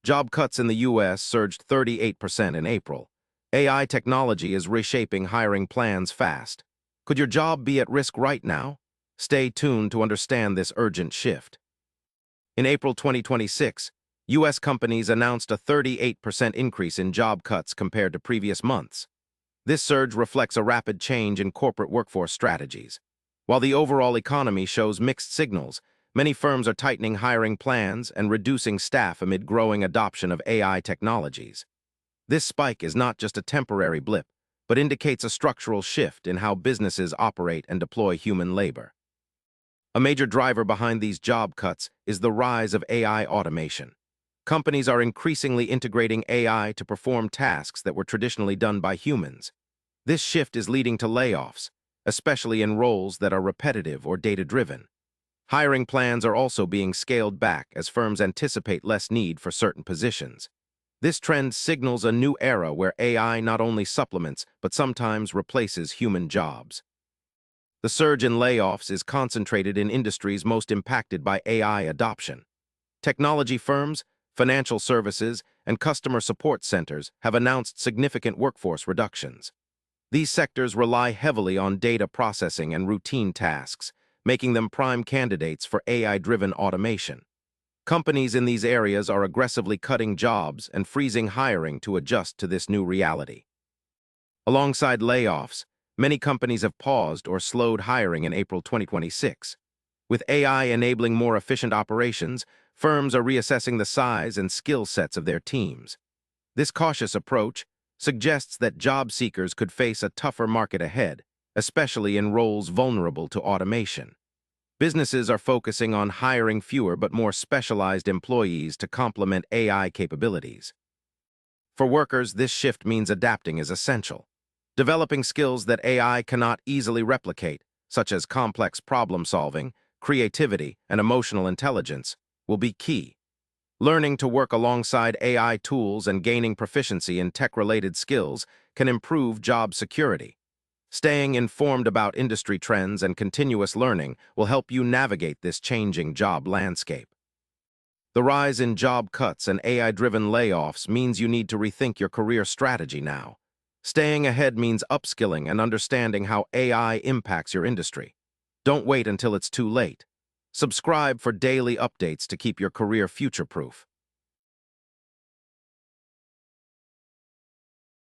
Job cuts in the U.S. surged 38% in April. AI technology is reshaping hiring plans fast. Could your job be at risk right now? Stay tuned to understand this urgent shift. In April 2026, U.S. companies announced a 38% increase in job cuts compared to previous months. This surge reflects a rapid change in corporate workforce strategies. While the overall economy shows mixed signals, many firms are tightening hiring plans and reducing staff amid growing adoption of AI technologies. This spike is not just a temporary blip, but indicates a structural shift in how businesses operate and deploy human labor. A major driver behind these job cuts is the rise of AI automation. Companies are increasingly integrating AI to perform tasks that were traditionally done by humans. This shift is leading to layoffs, especially in roles that are repetitive or data-driven. Hiring plans are also being scaled back as firms anticipate less need for certain positions. This trend signals a new era where AI not only supplements but sometimes replaces human jobs. The surge in layoffs is concentrated in industries most impacted by AI adoption. Technology firms, financial services, and customer support centers have announced significant workforce reductions. These sectors rely heavily on data processing and routine tasks, making them prime candidates for AI-driven automation. Companies in these areas are aggressively cutting jobs and freezing hiring to adjust to this new reality. Alongside layoffs, many companies have paused or slowed hiring in April 2026. With AI enabling more efficient operations, firms are reassessing the size and skill sets of their teams. This cautious approach suggests that job seekers could face a tougher market ahead, especially in roles vulnerable to automation. Businesses are focusing on hiring fewer but more specialized employees to complement AI capabilities. For workers, this shift means adapting is essential. Developing skills that AI cannot easily replicate, such as complex problem-solving, creativity, and emotional intelligence, will be key. Learning to work alongside AI tools and gaining proficiency in tech-related skills can improve job security. Staying informed about industry trends and continuous learning will help you navigate this changing job landscape. The rise in job cuts and AI-driven layoffs means you need to rethink your career strategy now. Staying ahead means upskilling and understanding how AI impacts your industry. Don't wait until it's too late. Subscribe for daily updates to keep your career future-proof.